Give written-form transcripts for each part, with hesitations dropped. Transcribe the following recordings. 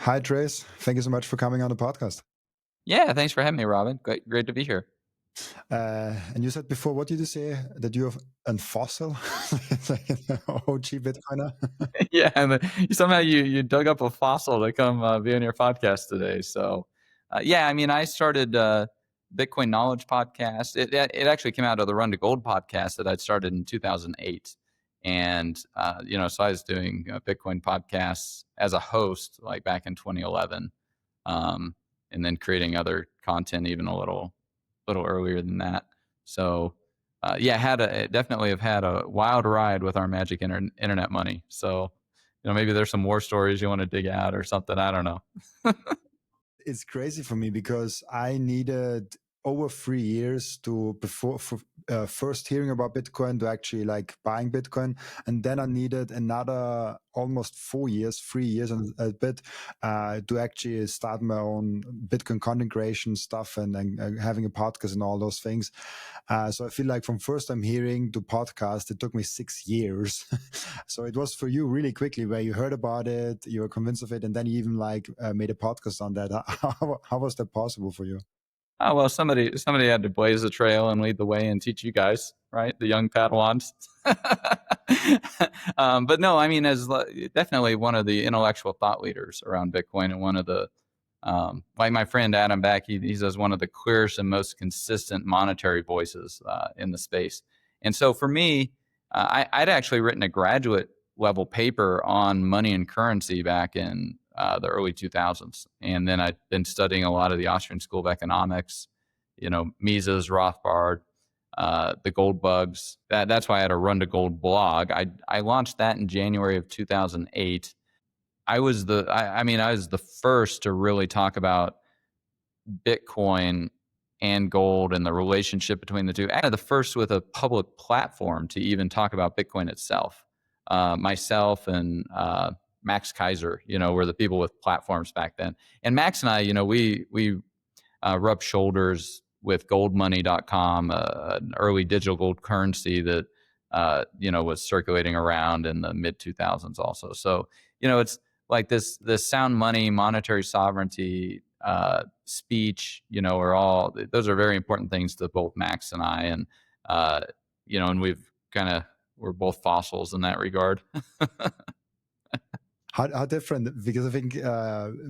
Hi, Trace. Thank you so much for coming on the podcast. Yeah, thanks for having me, Robin. Great to be here. And you said before, what did you say? That you're a fossil? Like an OG Bitcoiner? Yeah, and somehow you dug up a fossil to come be on your podcast today. So, yeah, I mean, I started Bitcoin Knowledge Podcast. It actually came out of the Run to Gold podcast that I'd started in 2008, and so I was doing Bitcoin podcasts as a host like back in 2011, and then creating other content even a little earlier than that. So, yeah, definitely have had a wild ride with our magic internet money. So, maybe there's some war stories you want to dig out or something. I don't know. It's crazy for me because I needed over 3 years to first hearing about Bitcoin to actually like buying Bitcoin, and then I needed another almost 4 years, 3 years and a bit to actually start my own Bitcoin content creation stuff and having a podcast and all those things. So I feel like from first time hearing to podcast, it took me 6 years. So it was for you really quickly where you heard about it, you were convinced of it, and then you even like made a podcast on that. How was that possible for you? Oh well, somebody had to blaze the trail and lead the way and teach you guys, right? The young Padawans. But no, I mean, as definitely one of the intellectual thought leaders around Bitcoin, and one of the like my friend Adam Back, he says one of the clearest and most consistent monetary voices in the space. And so for me, I'd actually written a graduate level paper on money and currency back in the early 2000s. And then I'd been studying a lot of the Austrian School of Economics, Mises, Rothbard, the gold bugs. That's why I had a Run to Gold blog. I launched that in January of 2008. I was the first to really talk about Bitcoin and gold and the relationship between the two. Actually, the first with a public platform to even talk about Bitcoin itself. Myself and Max Kaiser, were the people with platforms back then. And Max and I, we rubbed shoulders with goldmoney.com, an early digital gold currency that was circulating around in the mid 2000s also. So, it's like this sound money, monetary sovereignty, speech, those are very important things to both Max and I. And, and we're both fossils in that regard. How different? Because I think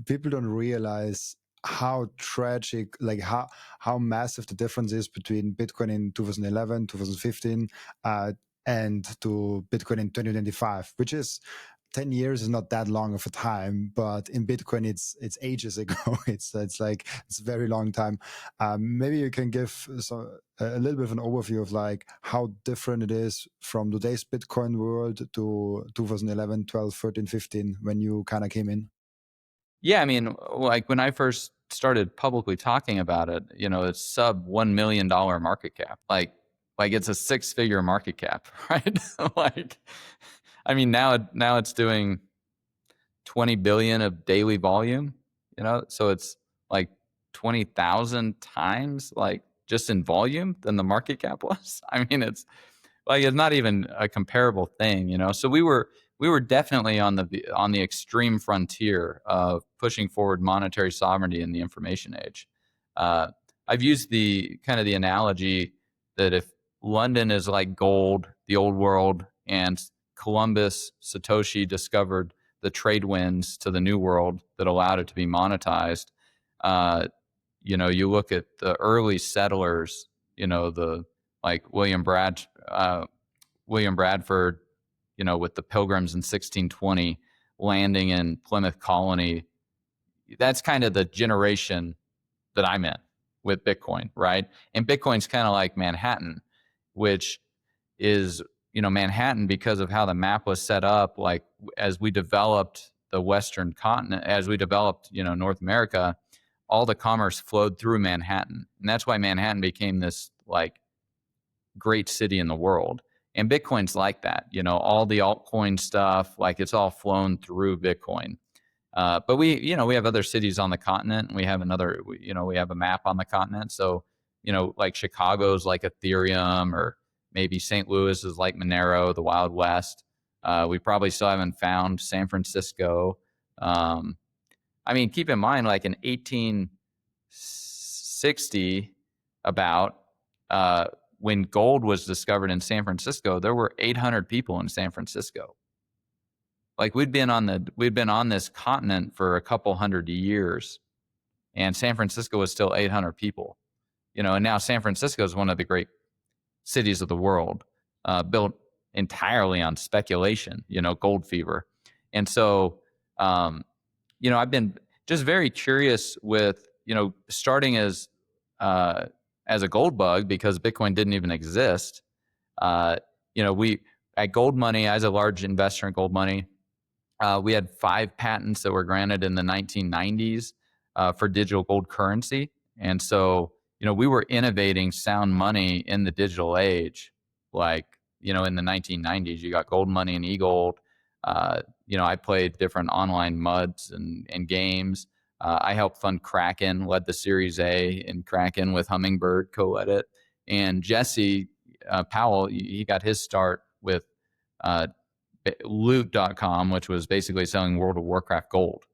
people don't realize how tragic, like how massive the difference is between Bitcoin in 2011, 2015, and to Bitcoin in 2025, which is 10 years is not that long of a time, but in Bitcoin it's ages ago. it's a very long time. Maybe you can give a little bit of an overview of like how different it is from today's Bitcoin world to 2011, 12, 13, 15 when you kind of came in. Yeah, I mean, like when I first started publicly talking about it, it's sub $1 million market cap. Like it's a 6-figure market cap, right? Like, I mean, now it's doing 20 billion of daily volume, so it's like 20,000 times like just in volume than the market cap was. I mean, it's not even a comparable thing, So we were definitely on the extreme frontier of pushing forward monetary sovereignty in the information age. I've used the analogy that if London is like gold, the old world, and Columbus, Satoshi discovered the trade winds to the new world that allowed it to be monetized. You look at the early settlers, the like William Bradford, with the Pilgrims in 1620 landing in Plymouth Colony. That's kind of the generation that I'm in with Bitcoin, right? And Bitcoin's kind of like Manhattan, which is, Manhattan because of how the map was set up. Like as we developed the Western continent, as we developed, North America, all the commerce flowed through Manhattan. And that's why Manhattan became this like great city in the world. And Bitcoin's like that, all the altcoin stuff, like it's all flown through Bitcoin. But we have other cities on the continent, and we have we have a map on the continent. So, like Chicago's like Ethereum, or maybe St. Louis is like Monero, the Wild West. We probably still haven't found San Francisco. I mean, keep in mind, like in 1860, about when gold was discovered in San Francisco, there were 800 people in San Francisco. Like we'd been on this continent for a couple hundred years, and San Francisco was still 800 people. And now San Francisco is one of the great cities of the world, built entirely on speculation, gold fever. And so, I've been just very curious with, starting as a gold bug, because Bitcoin didn't even exist. We at Gold Money, as a large investor in Gold Money, we had 5 patents that were granted in the 1990s for digital gold currency. And so, we were innovating sound money in the digital age. Like, in the 1990s, you got Gold Money and eGold. I played different online MUDs and games. I helped fund Kraken, led the Series A in Kraken with Hummingbird, co-led it. And Jesse Powell, he got his start with loot.com, which was basically selling World of Warcraft gold.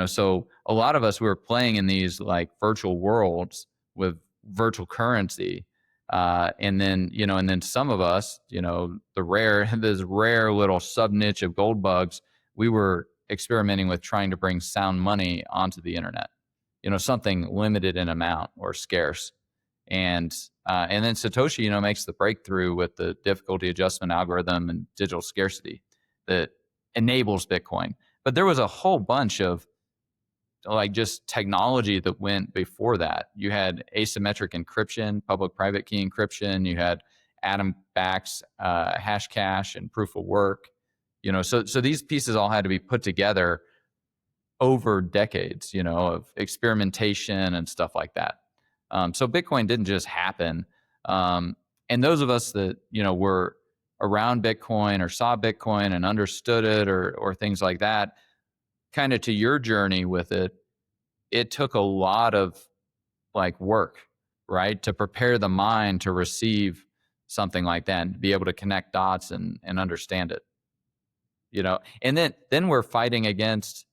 So a lot of us, we were playing in these like virtual worlds with virtual currency. And then some of us, this rare little sub niche of gold bugs, we were experimenting with trying to bring sound money onto the internet, something limited in amount or scarce. And then Satoshi, makes the breakthrough with the difficulty adjustment algorithm and digital scarcity that enables Bitcoin. But there was a whole bunch of like just technology that went before that. You had asymmetric encryption, public-private key encryption. You had Adam Back's hash cache and proof of work. So these pieces all had to be put together over decades, of experimentation and stuff like that. So Bitcoin didn't just happen. And those of us that, were around Bitcoin or saw Bitcoin and understood it or things like that, kind of to your journey with it, it took a lot of like work, right? To prepare the mind to receive something like that and be able to connect dots and understand it, and then we're fighting against,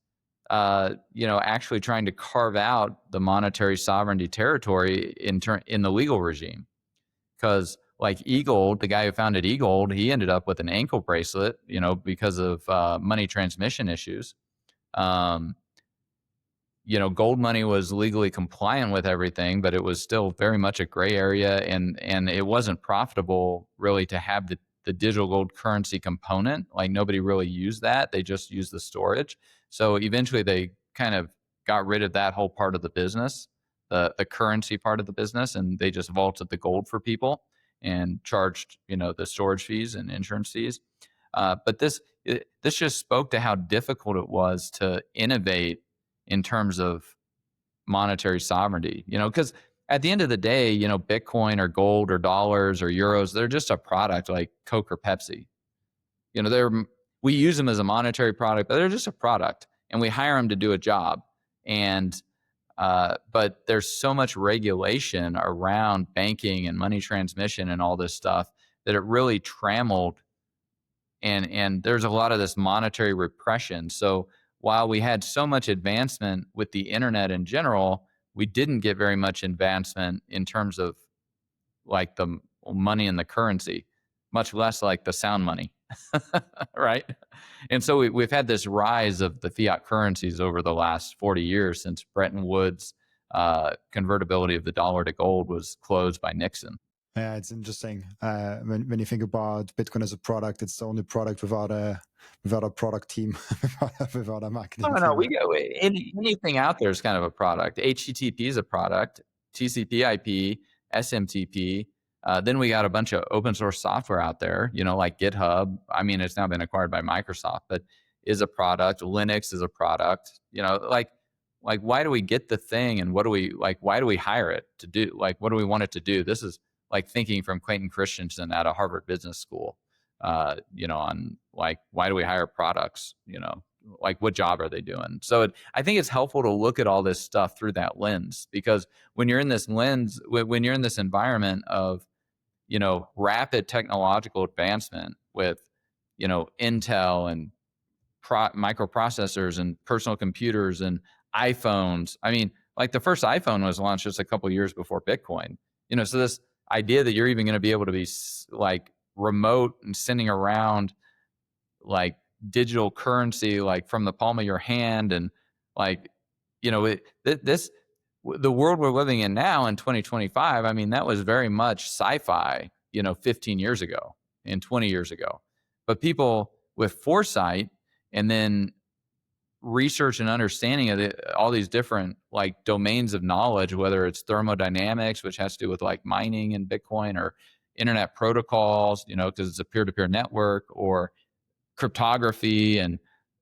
actually trying to carve out the monetary sovereignty territory in the legal regime. Because like eGold, the guy who founded eGold, he ended up with an ankle bracelet, because of money transmission issues. Gold Money was legally compliant with everything, but it was still very much a gray area, and it wasn't profitable really to have the digital gold currency component. Like nobody really used that; they just used the storage. So eventually, they kind of got rid of that whole part of the business, the currency part of the business, and they just vaulted the gold for people and charged the storage fees and insurance fees. But this just spoke to how difficult it was to innovate in terms of monetary sovereignty, because at the end of the day, Bitcoin or gold or dollars or euros, they're just a product like Coke or Pepsi. We use them as a monetary product, but they're just a product, and we hire them to do a job. And but there's so much regulation around banking and money transmission and all this stuff that it really trammeled. And there's a lot of this monetary repression. So while we had so much advancement with the internet in general, we didn't get very much advancement in terms of like the money and the currency, much less like the sound money, right? And so we've had this rise of the fiat currencies over the last 40 years since Bretton Woods convertibility of the dollar to gold was closed by Nixon. Yeah, it's interesting. When you think about Bitcoin as a product, it's the only product without a product team, without a marketing team. No, we go anything out there is kind of a product. HTTP is a product. TCP/IP, SMTP. Then we got a bunch of open source software out there, like GitHub. I mean, it's now been acquired by Microsoft, but is a product. Linux is a product. Like why do we get the thing, and what do we like? Why do we hire it to do? Like, what do we want it to do? This is like thinking from Clayton Christensen at a Harvard Business School, on like, why do we hire products? Like what job are they doing? So I think it's helpful to look at all this stuff through that lens, because when you're in this environment of, rapid technological advancement with, Intel and microprocessors and personal computers and iPhones. I mean, like the first iPhone was launched just a couple years before Bitcoin. So this idea that you're even going to be able to be like remote and sending around like digital currency, like from the palm of your hand, and like, the world we're living in now in 2025, I mean, that was very much sci-fi, 15 years ago and 20 years ago. But people with foresight and then research and understanding of all these different like domains of knowledge, whether it's thermodynamics, which has to do with like mining and Bitcoin, or internet protocols, because it's a peer-to-peer network, or cryptography and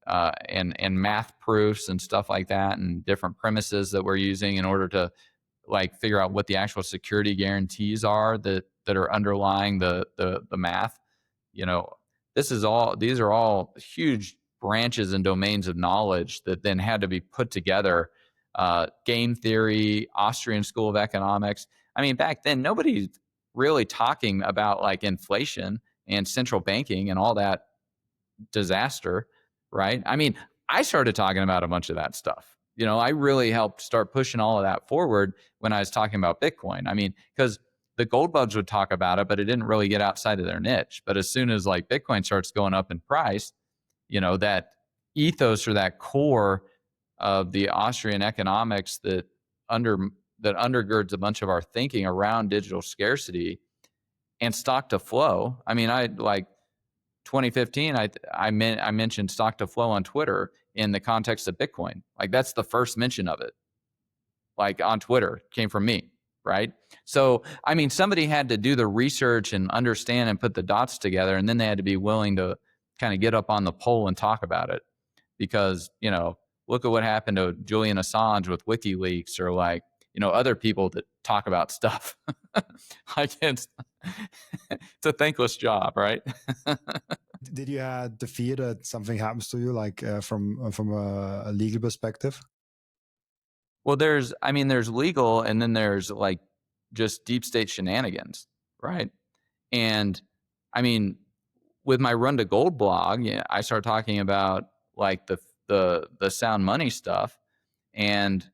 math proofs and stuff like that, and different premises that we're using in order to like figure out what the actual security guarantees are that are underlying the math. These are all huge branches and domains of knowledge that then had to be put together. Game theory, Austrian School of Economics. I mean, back then nobody's really talking about like inflation and central banking and all that disaster, right? I mean, I started talking about a bunch of that stuff. I really helped start pushing all of that forward when I was talking about Bitcoin. I mean, because the gold bugs would talk about it, but it didn't really get outside of their niche. But as soon as like Bitcoin starts going up in price, that ethos or that core of the Austrian economics that undergirds a bunch of our thinking around digital scarcity and stock to flow. I mean, I like 2015, I mentioned stock to flow on Twitter in the context of Bitcoin. Like that's the first mention of it, like on Twitter, came from me, right? So, I mean, somebody had to do the research and understand and put the dots together, and then they had to be willing to kind of get up on the pole and talk about it. Because, look at what happened to Julian Assange with WikiLeaks, or like, other people that talk about stuff. Like it's a thankless job, right? Did you have the fear that something happens to you, like from a legal perspective? Well, there's legal, and then there's like just deep state shenanigans, right? And I mean, with my Run to Gold blog, I started talking about like the sound money stuff, and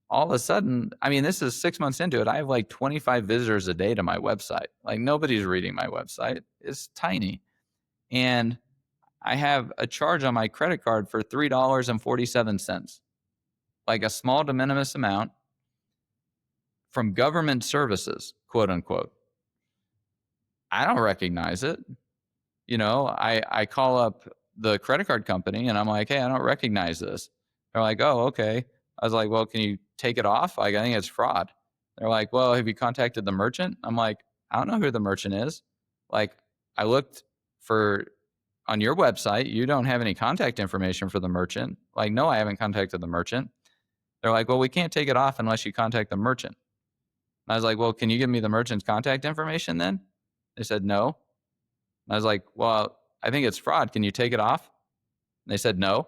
all of a sudden, I mean, this is 6 months into it, I have like 25 visitors a day to my website. Like nobody's reading my website. It's tiny. And I have a charge on my credit card for $3.47, like a small de minimis amount from government services, quote unquote. I don't recognize it. I call up the credit card company and I'm like, hey, I don't recognize this. They're like, oh, okay. I was like, well, can you take it off? Like, I think it's fraud. They're like, well, have you contacted the merchant? I'm like, I don't know who the merchant is. Like, I looked on your website, you don't have any contact information for the merchant. Like, no, I haven't contacted the merchant. They're like, well, we can't take it off unless you contact the merchant. And I was like, well, can you give me the merchant's contact information then? They said, no. And I was like, well, I think it's fraud. Can you take it off? And they said, no.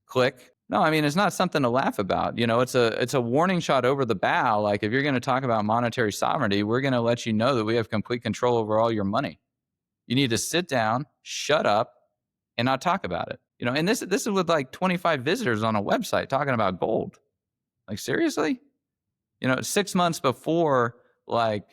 Click. No, I mean, it's not something to laugh about. It's a warning shot over the bow. Like, if you're going to talk about monetary sovereignty, we're going to let you know that we have complete control over all your money. You need to sit down, shut up, and not talk about it. And this is with like 25 visitors on a website talking about gold. Like, seriously? 6 months before like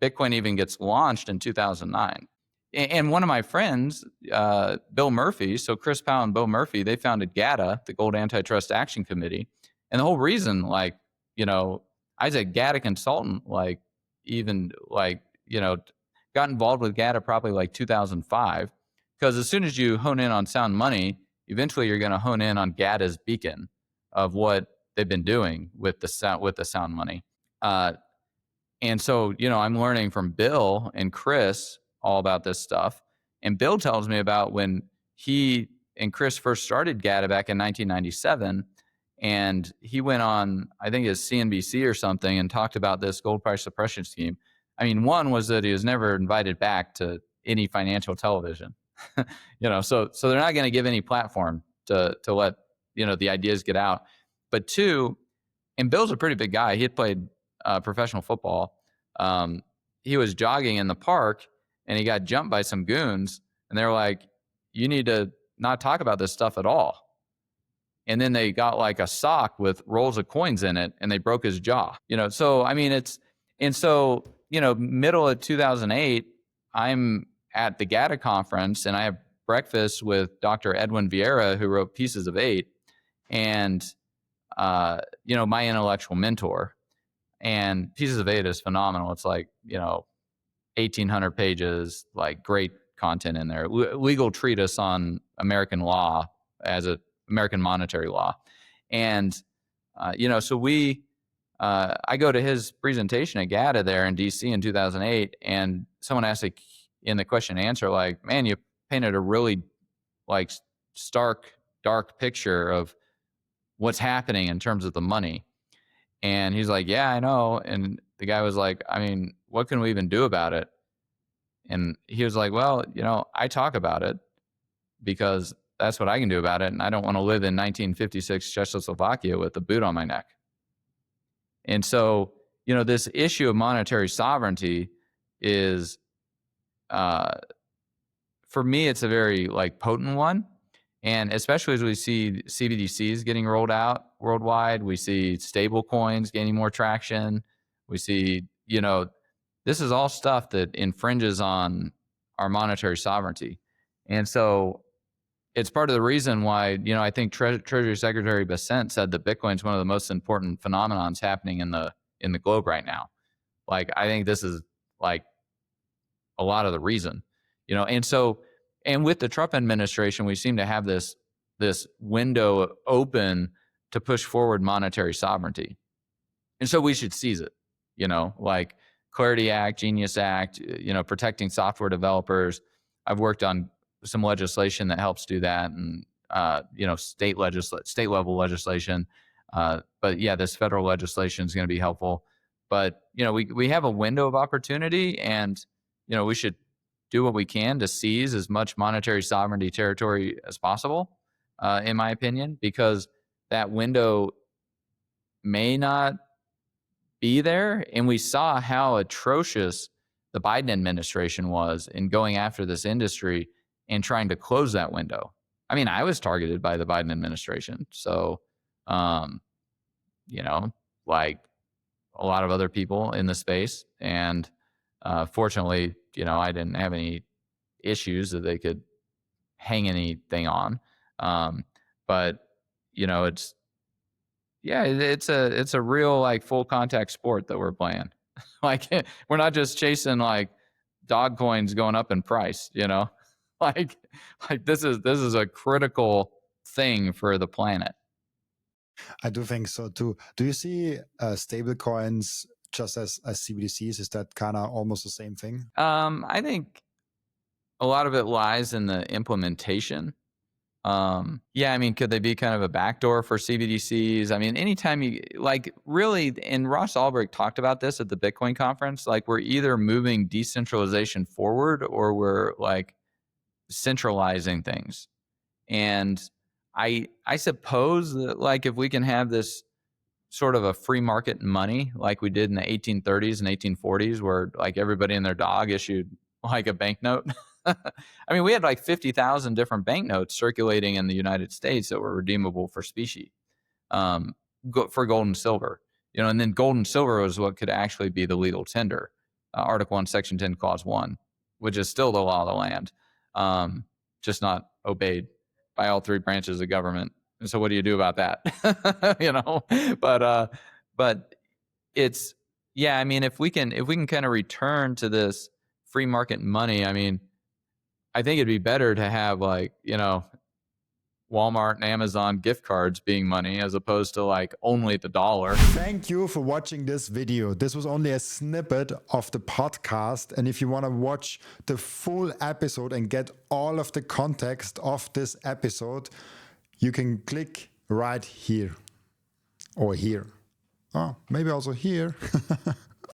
Bitcoin even gets launched in 2009. And one of my friends, Bill Murphy, so Chris Powell and Bill Murphy, they founded GATA, the Gold Antitrust Action Committee. And the whole reason, like, I was a GATA consultant, like, even like, got involved with GATA probably like 2005. Because as soon as you hone in on sound money, eventually you're going to hone in on GATA's beacon of what they've been doing with the sound money. And so, I'm learning from Bill and Chris all about this stuff. And Bill tells me about when he and Chris first started GATA back in 1997. And he went on, I think it's CNBC or something, and talked about this gold price suppression scheme. I mean, one was that he was never invited back to any financial television. So they're not going to give any platform to let, the ideas get out. But two, and Bill's a pretty big guy. He had played professional football. He was jogging in the park and he got jumped by some goons, and they were like, you need to not talk about this stuff at all. and then they got like a sock with rolls of coins in it, and they broke his jaw. So I mean, middle of 2008, I'm at the GATA conference, and I have breakfast with Dr. Edwin Vieira, who wrote Pieces of Eight, and my intellectual mentor. And Pieces of Eight is phenomenal. It's like 1,800 pages, like great content in there. Legal treatise on American law as American monetary law, and so I go to his presentation at GATA there in DC in 2008, and someone asked in the question and answer, like, man, you painted a really like stark, dark picture of what's happening in terms of the money. And he's like, yeah, I know. And the guy was like, I mean, what can we even do about it? And he was like, well, I talk about it because that's what I can do about it. And I don't want to live in 1956 Czechoslovakia with a boot on my neck. And so, this issue of monetary sovereignty is, for me, it's a very like potent one. And especially as we see CBDCs getting rolled out worldwide, we see stable coins gaining more traction. We see, this is all stuff that infringes on our monetary sovereignty. And so it's part of the reason why, I think Treasury Secretary Bessent said that Bitcoin is one of the most important phenomenons happening in the globe right now. Like, I think this is like a lot of the reason, and with the Trump administration, we seem to have this window open to push forward monetary sovereignty. And so we should seize it, like Clarity Act, Genius Act, protecting software developers. I've worked on some legislation that helps do that, and state level legislation. But yeah, this federal legislation is going to be helpful. But we have a window of opportunity, and we should do what we can to seize as much monetary sovereignty territory as possible, in my opinion, because that window may not be there. And we saw how atrocious the Biden administration was in going after this industry and trying to close that window. I mean, I was targeted by the Biden administration. So, like a lot of other people in the space. And fortunately, I didn't have any issues that they could hang anything on. But it's a real like full contact sport that we're playing. Like, we're not just chasing like dog coins going up in price, like this is a critical thing for the planet. I do think so too. Do you see stable coins just as CBDCs? Is that kind of almost the same thing? I think a lot of it lies in the implementation. Yeah, I mean, could they be kind of a backdoor for CBDCs? I mean, anytime you like really, and Ross Ulbricht talked about this at the Bitcoin conference, like we're either moving decentralization forward or we're like centralizing things. And I suppose that like if we can have this sort of a free market money like we did in the 1830s and 1840s, where like everybody and their dog issued like a banknote. I mean, we had like 50,000 different banknotes circulating in the United States that were redeemable for specie, for gold and silver, and then gold and silver was what could actually be the legal tender, Article 1, Section 10, Clause 1, which is still the law of the land, just not obeyed by all three branches of government. And so what do you do about that? But it's, yeah, I mean, if we can kind of return to this free market money, I mean, I think it'd be better to have like, Walmart and Amazon gift cards being money as opposed to like only the dollar. Thank you for watching this video. This was only a snippet of the podcast. And if you want to watch the full episode and get all of the context of this episode, you can click right here or here. Oh, maybe also here.